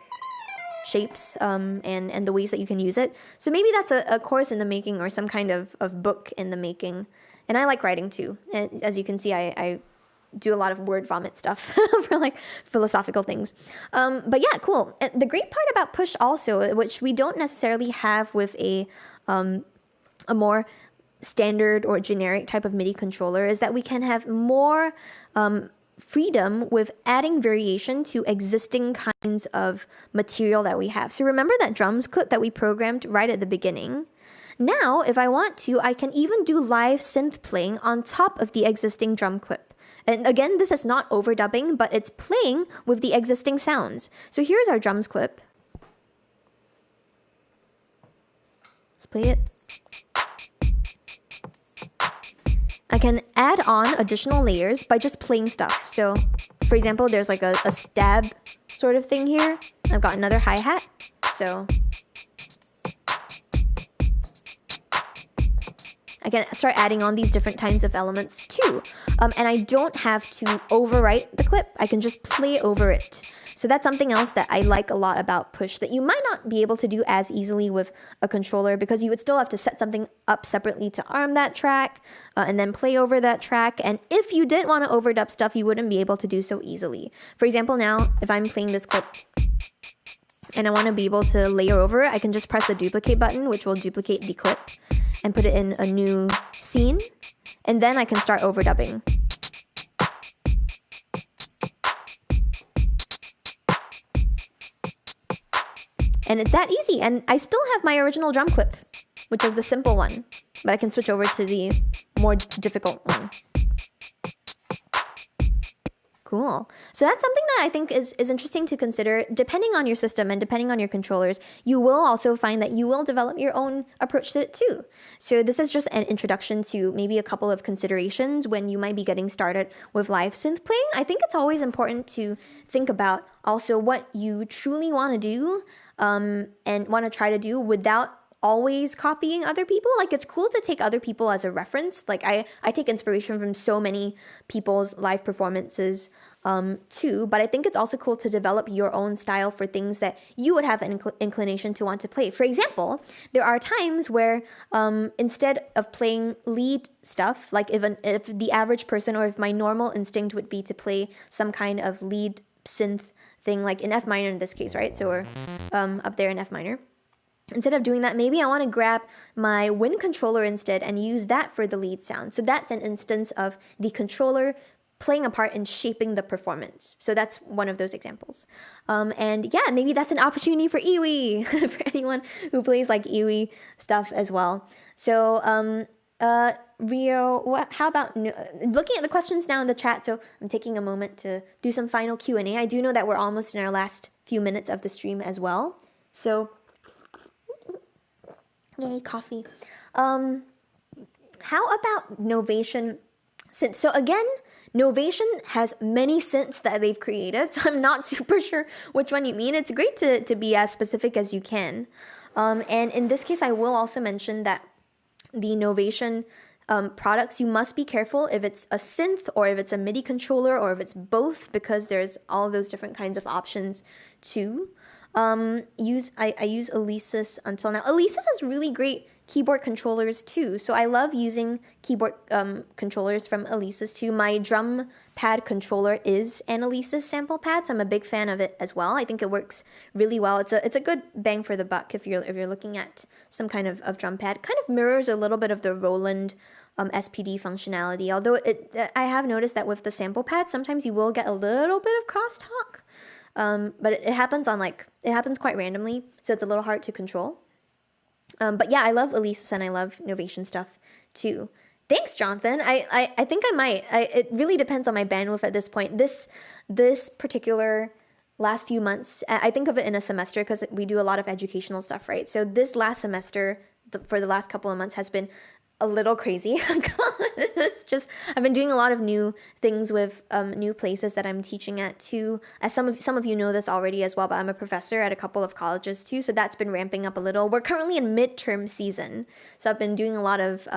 shapes and the ways that you can use it. So maybe that's a course in the making or some kind of book in the making. And I like writing too. And as you can see, I do a lot of word vomit stuff for like philosophical things. But yeah, cool. And the great part about Push also, which we don't necessarily have with a more standard or generic type of MIDI controller, is that we can have more freedom with adding variation to existing kinds of material that we have. So remember that drums clip that we programmed right at the beginning? Now, if I want to, I can even do live synth playing on top of the existing drum clip. And again, this is not overdubbing, but it's playing with the existing sounds. So here's our drums clip. Let's play it. I can add on additional layers by just playing stuff. So, for example, there's like a stab sort of thing here. I've got another hi-hat. So I can start adding on these different kinds of elements too. And I don't have to overwrite the clip. I can just play over it. So that's something else that I like a lot about Push that you might not be able to do as easily with a controller, because you would still have to set something up separately to arm that track and then play over that track. And if you did want to overdub stuff, you wouldn't be able to do so easily. For example, now if I'm playing this clip and I want to be able to layer over it, I can just press the duplicate button, which will duplicate the clip and put it in a new scene. And then I can start overdubbing. And it's that easy. And I still have my original drum clip, which is the simple one, but I can switch over to the more difficult one. Cool. So that's something that I think is interesting to consider. Depending on your system and depending on your controllers, you will also find that you will develop your own approach to it too. So this is just an introduction to maybe a couple of considerations when you might be getting started with live synth playing. I think it's always important to think about also what you truly want to do and want to try to do without always copying other people. Like, it's cool to take other people as a reference. Like I take inspiration from so many people's live performances too, but I think it's also cool to develop your own style for things that you would have an inclination to want to play. For example, there are times where instead of playing lead stuff, like if the average person or if my normal instinct would be to play some kind of lead synth thing, like in F minor in this case, right? So we're up there in F minor. Instead of doing that, maybe I want to grab my wind controller instead and use that for the lead sound. So that's an instance of the controller playing a part in shaping the performance. So that's one of those examples. And yeah, maybe that's an opportunity for iwi for anyone who plays like iwi stuff as well. So Rio, how about looking at the questions now in the chat? So I'm taking a moment to do some final Q&A. I do know that we're almost in our last few minutes of the stream as well. So yay, coffee. How about Novation synth? So again, Novation has many synths that they've created, so I'm not super sure which one you mean. It's great to be as specific as you can. And in this case, I will also mention that the Novation products, you must be careful if it's a synth or if it's a MIDI controller or if it's both, because there's all those different kinds of options too. I use Alesis until now. Alesis has really great keyboard controllers too, so I love using keyboard controllers from Alesis too. My drum pad controller is an Alesis sample pad, so I'm a big fan of it as well. I think it works really well. It's a good bang for the buck if you're looking at some kind of drum pad. Kind of mirrors a little bit of the Roland SPD functionality, although I have noticed that with the sample pad, sometimes you will get a little bit of crosstalk. But it happens quite randomly, so it's a little hard to control. But yeah, I love Alesis and I love Novation stuff too. Thanks, Jonathan. I think I might. It really depends on my bandwidth at this point. This particular last few months, I think of it in a semester because we do a lot of educational stuff, right? So this last semester, for the last couple of months, has been a little crazy. It's just, I've been doing a lot of new things with new places that I'm teaching at too. As some of you know this already as well, but I'm a professor at a couple of colleges too, so that's been ramping up a little. We're currently in midterm season, so I've been doing a lot of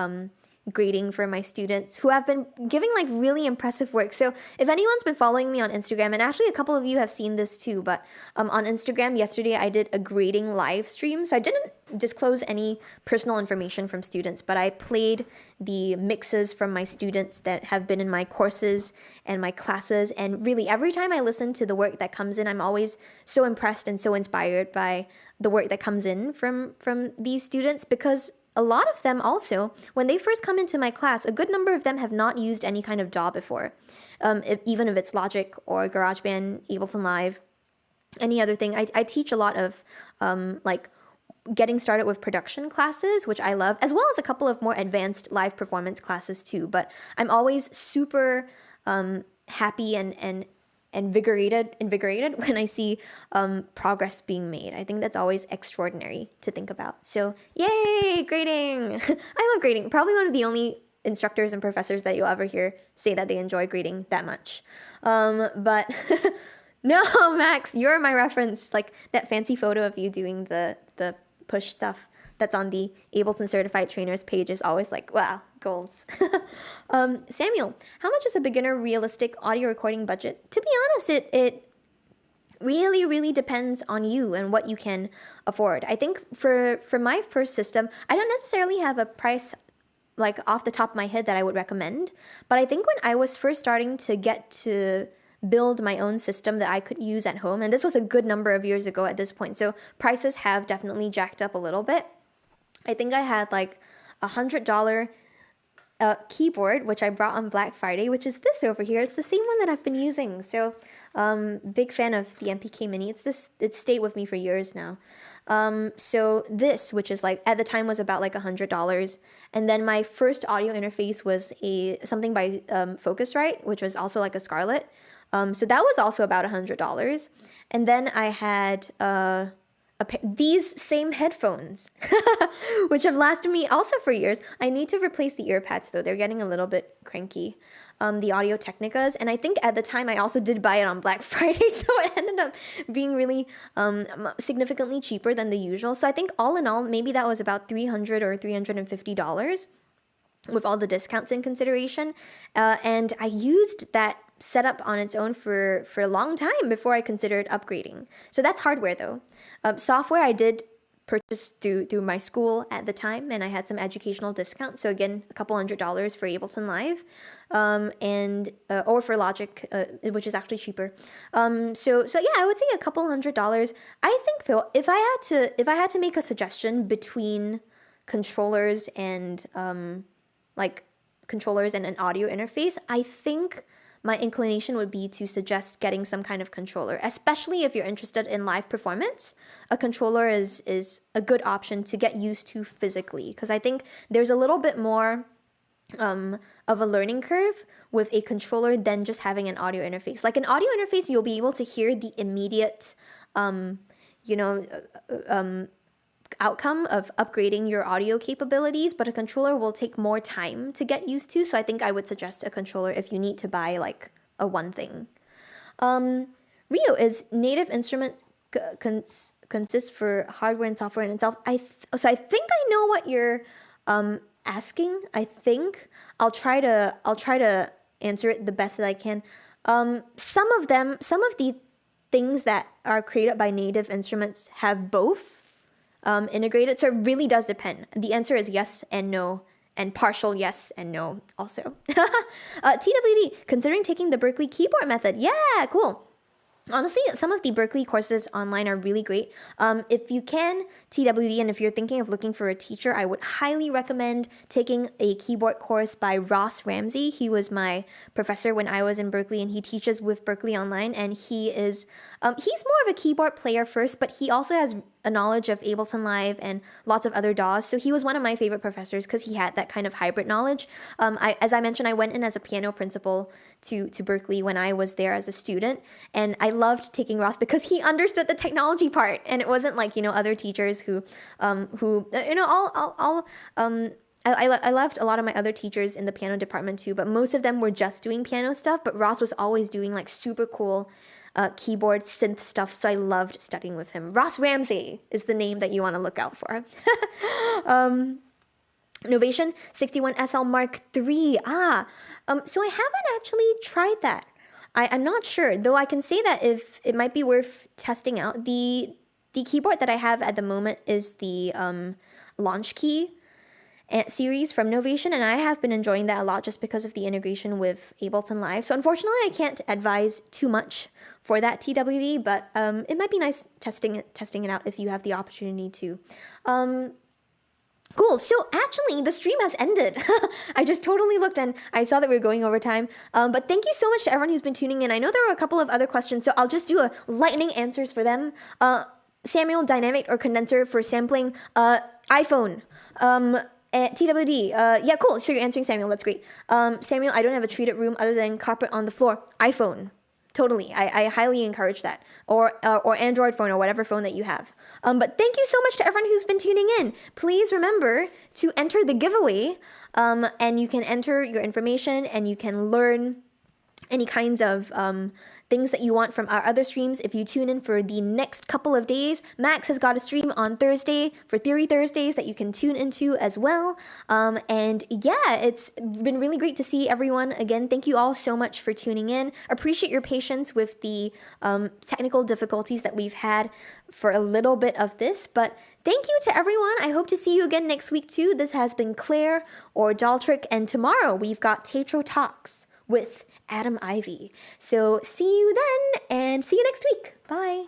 grading for my students who have been giving like really impressive work. So if anyone's been following me on Instagram, and actually a couple of you have seen this too, but on Instagram yesterday I did a grading live stream. So I didn't disclose any personal information from students, but I played the mixes from my students that have been in my courses and my classes. And really every time I listen to the work that comes in, I'm always so impressed and so inspired by the work that comes in from these students, because a lot of them also, when they first come into my class, a good number of them have not used any kind of DAW before, even if it's Logic or GarageBand, Ableton Live, any other thing. I teach a lot of like getting started with production classes, which I love, as well as a couple of more advanced live performance classes too. But I'm always super happy and invigorated when I see progress being made. I think that's always extraordinary to think about. So yay, grading! I love grading. Probably one of the only instructors and professors that you'll ever hear say that they enjoy grading that much. But no, Max, you're my reference. Like that fancy photo of you doing the push stuff that's on the Ableton Certified Trainers page is always like, wow, goals. Samuel, how much is a beginner realistic audio recording budget? To be honest, it really, really depends on you and what you can afford. I think for my first system, I don't necessarily have a price like off the top of my head that I would recommend, but I think when I was first starting to get to build my own system that I could use at home, and this was a good number of years ago at this point, so prices have definitely jacked up a little bit. I think I had like $100 keyboard, which I brought on Black Friday, which is this over here. It's the same one that I've been using. So big fan of the MPK Mini. It's stayed with me for years now. So this, which is like at the time was about like $100. And then my first audio interface was something by Focusrite, which was also like a Scarlett. So that was also about $100. And then I had these same headphones, which have lasted me also for years. I need to replace the ear pads though. They're getting a little bit cranky. The Audio Technicas. And I think at the time I also did buy it on Black Friday. So it ended up being really significantly cheaper than the usual. So I think all in all, maybe that was about $300 or $350 with all the discounts in consideration. And I used that setup on its own for a long time before I considered upgrading. So that's hardware though. Software I did purchase through my school at the time, and I had some educational discounts. So again, a couple $100 for Ableton Live, and or for Logic, which is actually cheaper. So yeah, I would say a couple $100. I think though, if I had to make a suggestion between controllers and controllers and an audio interface, I think my inclination would be to suggest getting some kind of controller, especially if you're interested in live performance. A controller is a good option to get used to physically, because I think there's a little bit more of a learning curve with a controller than just having an audio interface. Like an audio interface, you'll be able to hear the immediate, outcome of upgrading your audio capabilities, but a controller will take more time to get used to. So I think I would suggest a controller if you need to buy like a one thing. Rio is native instrument consists for hardware and software in itself. So I think I know what you're asking. I think I'll try to answer it the best that I can. Some of the things that are created by native instruments have both integrated. So it really does depend. The answer is yes and no, and partial yes and no also. TWD, considering taking the Berklee keyboard method. Yeah, cool. Honestly, some of the Berklee courses online are really great. If you can, TWD, and if you're thinking of looking for a teacher, I would highly recommend taking a keyboard course by Ross Ramsey. He was my professor when I was in Berklee, and he teaches with Berklee Online, and he's more of a keyboard player first, but he also has a knowledge of Ableton Live and lots of other DAWs. So he was one of my favorite professors because he had that kind of hybrid knowledge. As I mentioned, I went in as a piano principal to Berklee when I was there as a student, and I loved taking Ross because he understood the technology part, and it wasn't like, other teachers who I loved a lot of my other teachers in the piano department too, but most of them were just doing piano stuff, but Ross was always doing like super cool keyboard synth stuff, so I loved studying with him. Ross Ramsey is the name that you want to look out for. Novation 61 SL Mark III. So I haven't actually tried that. I'm not sure, though I can say that if it might be worth testing out. The keyboard that I have at the moment is the Launch Key series from Novation, and I have been enjoying that a lot just because of the integration with Ableton Live. So unfortunately, I can't advise too much for that TWD, but it might be nice testing it out if you have the opportunity to. Cool. So actually, the stream has ended. I just totally looked and I saw that we were going over time. But thank you so much to everyone who's been tuning in. I know there were a couple of other questions, so I'll just do a lightning answers for them. Samuel, dynamic or condenser for sampling? iPhone. TWD. Yeah, cool. So you're answering Samuel. That's great. Samuel, I don't have a treated room other than carpet on the floor. iPhone. Totally. I highly encourage that. Or Android phone or whatever phone that you have. But thank you so much to everyone who's been tuning in. Please remember to enter the giveaway. And you can enter your information and you can learn any kinds of things that you want from our other streams. If you tune in for the next couple of days, Max has got a stream on Thursday for Theory Thursdays that you can tune into as well. And yeah, it's been really great to see everyone again. Thank you all so much for tuning in. Appreciate your patience with the technical difficulties that we've had for a little bit of this, but thank you to everyone. I hope to see you again next week too. This has been Claire or dolltr, and tomorrow we've got Tetro Talks with Adam Ivy. So see you then and see you next week. Bye.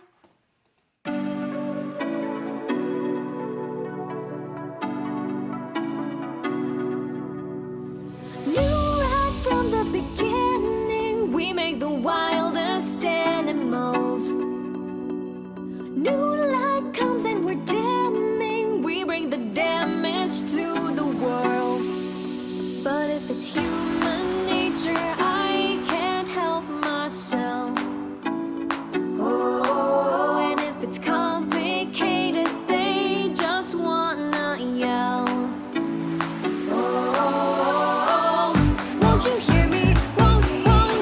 Knew right from the beginning we make the wildest animals. New light comes and we're dimming. We bring the damage to the world. But if it's human nature, I can't help myself. Oh, and if it's complicated, they just wanna yell. Oh, won't you hear me? Won't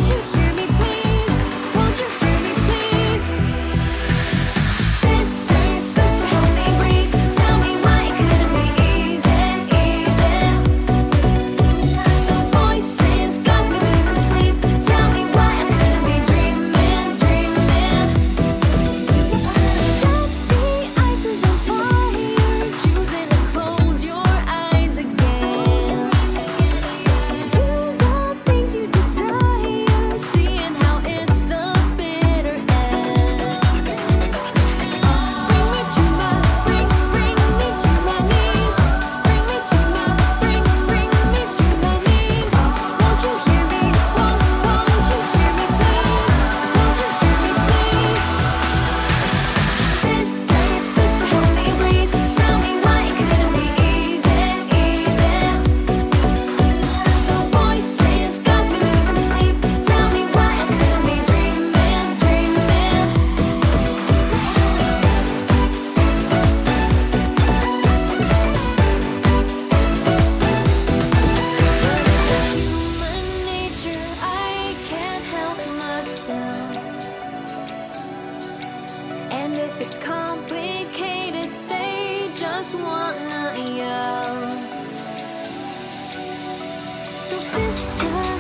you hear me, please? Won't you hear me, please? if it's complicated, they just wanna yell. So sister,